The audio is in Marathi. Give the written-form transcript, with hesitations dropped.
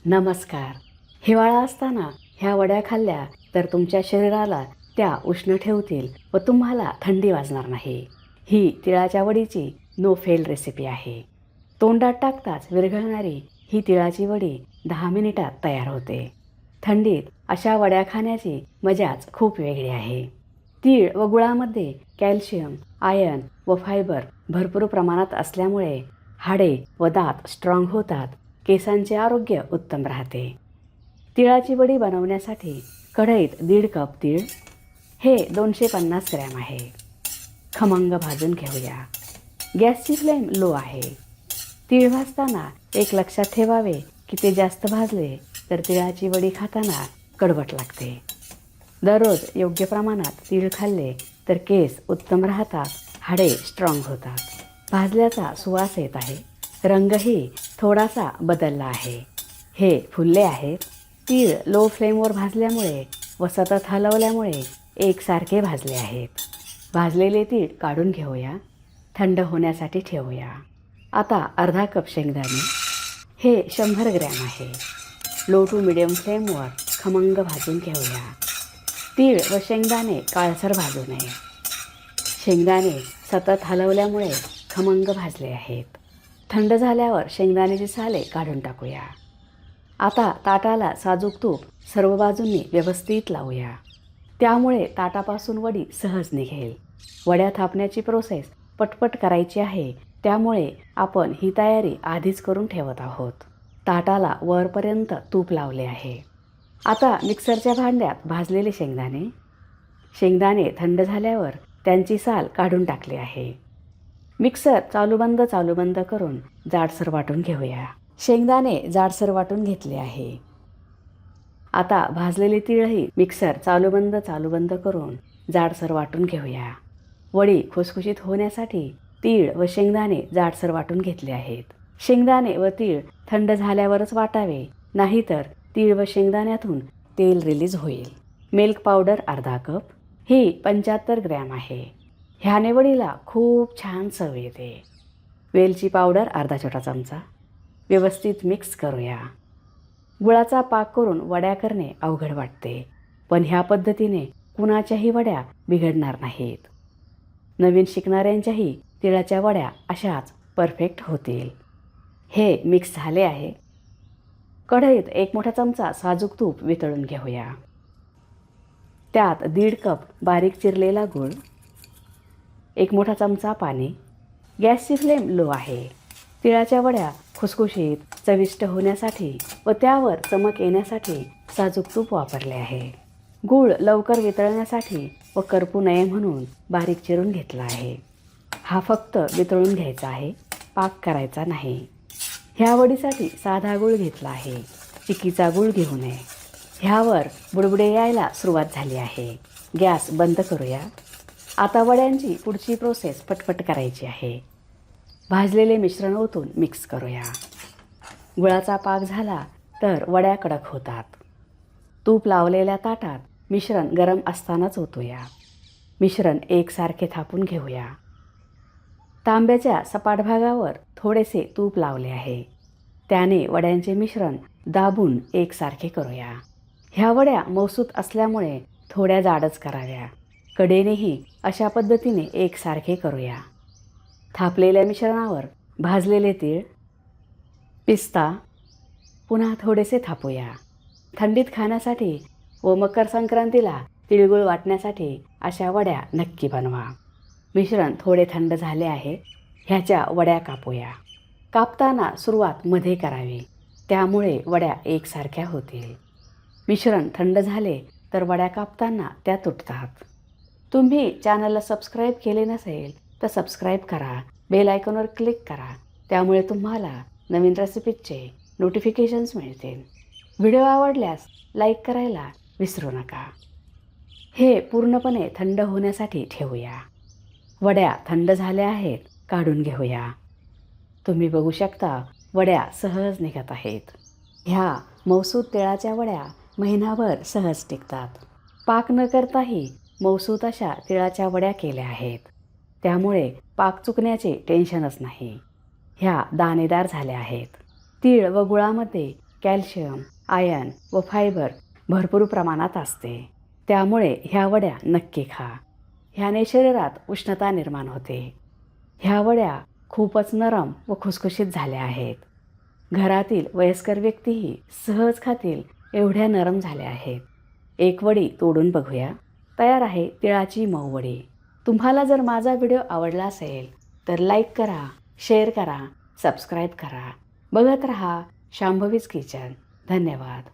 नमस्कार. हिवाळा असताना ह्या वड्या खाल्ल्या तर तुमच्या शरीराला त्या उष्ण ठेवतील व तुम्हाला थंडी वाजणार नाही. ही तिळाच्या वडीची नो फेल रेसिपी आहे. तोंडात टाकताच विरघळणारी ही तिळाची वडी 10 मिनिटात तयार होते. थंडीत अशा वड्या खाण्याची मजाच खूप वेगळी आहे. तीळ व गुळामध्ये कॅल्शियम, आयर्न व फायबर भरपूर प्रमाणात असल्यामुळे हाडे व दात स्ट्रॉंग होतात. केसांचे आरोग्य उत्तम राहते. तिळाची वडी बनवण्यासाठी कढईत 1.5 कप तीळ, हे 250 ग्रॅम आहे. खमंग भाजून घेऊया. गॅसची फ्लेम लो आहे. तीळ भाजताना एक लक्षात ठेवावे की ते जास्त भाजले तर तिळाची वडी खाताना कडवट लागते. दररोज योग्य प्रमाणात तीळ खाल्ले तर केस उत्तम राहतात, हाडे स्ट्रॉंग होतात. भाजल्याचा सुवास येत आहे. रंगही थोडासा बदलला आहे. हे फुलले आहेत. तीळ लो फ्लेमवर भाजल्यामुळे व सतत हलवल्यामुळे एकसारखे भाजले आहेत. भाजलेले तीळ काढून घेऊया. थंड होण्यासाठी ठेवूया. आता अर्धा कप शेंगदाणे, हे 100 ग्रॅम आहे. लो टू मिडियम फ्लेमवर खमंग भाजून घेऊया. तीळ व शेंगदाणे काळसर भाजू नये. शेंगदाणे सतत हलवल्यामुळे खमंग भाजले आहेत. थंड झाल्यावर शेंगदाण्याची साले काढून टाकूया. आता ताटाला साजूक तूप सर्व बाजूंनी व्यवस्थित लावूया. त्यामुळे ताटापासून वडी सहज निघेल. वड्या थापण्याची प्रोसेस पटपट करायची आहे, त्यामुळे आपण ही तयारी आधीच करून ठेवत आहोत. ताटाला वरपर्यंत तूप लावले आहे. आता मिक्सरच्या भांड्यात भाजलेले शेंगदाणे थंड झाल्यावर त्यांची साल काढून टाकली आहे. मिक्सर चालू बंद करून जाडसर वाटून घेऊया. शेंगदाणे जाडसर वाटून घेतले आहे. आता भाजलेले तीळही मिक्सर चालू बंद करून जाडसर वाटून घेऊया. वडी खुसखुशीत होण्यासाठी तीळ व शेंगदाणे जाडसर वाटून घेतले आहेत. शेंगदाणे व तीळ थंड झाल्यावरच वाटावे, नाहीतर तीळ व शेंगदाण्यातून तेल रिलीज होईल. मिल्क पावडर अर्धा कप, ही 75 ग्रॅम आहे. ह्याने वडीला खूप छान चव येते. वेलची पावडर अर्धा छोटा चमचा. व्यवस्थित मिक्स करूया. गुळाचा पाक करून वड्या करणे अवघड वाटते, पण ह्या पद्धतीने कुणाच्याही वड्या बिघडणार नाहीत. नवीन शिकणाऱ्यांच्याही तिळाच्या वड्या अशाच परफेक्ट होतील. हे मिक्स झाले आहे. कढईत 1 मोठा चमचा साजूक तूप वितळून घेऊया. त्यात 1.5 कप बारीक चिरलेला गूळ, 1 मोठा चमचा पाणी. गॅसची फ्लेम लो आहे. तिळाच्या वड्या खुसखुशीत चविष्ट होण्यासाठी व त्यावर चमक येण्यासाठी साजूक तूप वापरले आहे. गूळ लवकर वितळण्यासाठी व करपू नये म्हणून बारीक चिरून घेतला आहे. हा फक्त वितळून घ्यायचा आहे, पाक करायचा नाही. ह्या वडीसाठी साधा गूळ घेतला आहे, चिक्कीचा गूळ घेऊ नये. ह्यावर बुडबुडे यायला सुरुवात झाली आहे. गॅस बंद करूया. आता वड्यांची पुढची प्रोसेस पटपट करायची आहे. भाजलेले मिश्रण ओतून मिक्स करूया. गुळाचा पाक झाला तर वड्या कडक होतात. तूप लावलेल्या ताटात मिश्रण गरम असतानाच ओतूया. मिश्रण एकसारखे थापून घेऊया. तांब्याच्या सपाट भागावर थोडेसे तूप लावले आहे. त्याने वड्यांचे मिश्रण दाबून एकसारखे करूया. ह्या वड्या मऊसूत असल्यामुळे थोड्या जाडच कराव्या. कडेनेही अशा पद्धतीने एकसारखे करूया. थापलेल्या मिश्रणावर भाजलेले तीळ, पिस्ता पुन्हा थोडेसे थापूया. थंडीत खाण्यासाठी व मकर संक्रांतीला तिळगुळ वाटण्यासाठी अशा वड्या नक्की बनवा. मिश्रण थोडे थंड झाले आहे. ह्याच्या वड्या कापूया. कापताना सुरुवात मध्ये करावी, त्यामुळे वड्या एकसारख्या होतील. मिश्रण थंड झाले तर वड्या कापताना त्या तुटतात. तुम्ही चॅनलला सबस्क्राईब केले नसेल तर सबस्क्राईब करा. बेल आयकॉनवर क्लिक करा. त्यामुळे तुम्हाला नवीन रेसिपीजचे नोटिफिकेशन्स मिळतील. व्हिडिओ आवडल्यास लाईक करायला विसरू नका. हे पूर्णपणे थंड होण्यासाठी ठेवूया. वड्या थंड झाल्या आहेत, काढून घेऊया. तुम्ही बघू शकता वड्या सहज निघत आहेत. ह्या मऊसूत तिळाच्या वड्या महिनाभर सहज टिकतात. पाक न करताही मऊसूत अशा तिळाच्या वड्या केल्या आहेत. त्यामुळे पाक चुकण्याचे टेन्शनच नाही. ह्या दाणेदार झाल्या आहेत. तीळ व गुळामध्ये कॅल्शियम, आयर्न व फायबर भरपूर प्रमाणात असते. त्यामुळे ह्या वड्या नक्की खा. ह्याने शरीरात उष्णता निर्माण होते. ह्या वड्या खूपच नरम व खुसखुशीत झाल्या आहेत. घरातील वयस्कर व्यक्तीही सहज खातील एवढ्या नरम झाल्या आहेत. एक वडी तोडून बघूया. तयार आहे तिळाची मऊ वडी. तुम्हाला जर माझा व्हिडिओ आवडला असेल तर लाईक करा, शेअर करा, सबस्क्राईब करा. बघत रहा शांभवीज किचन. धन्यवाद.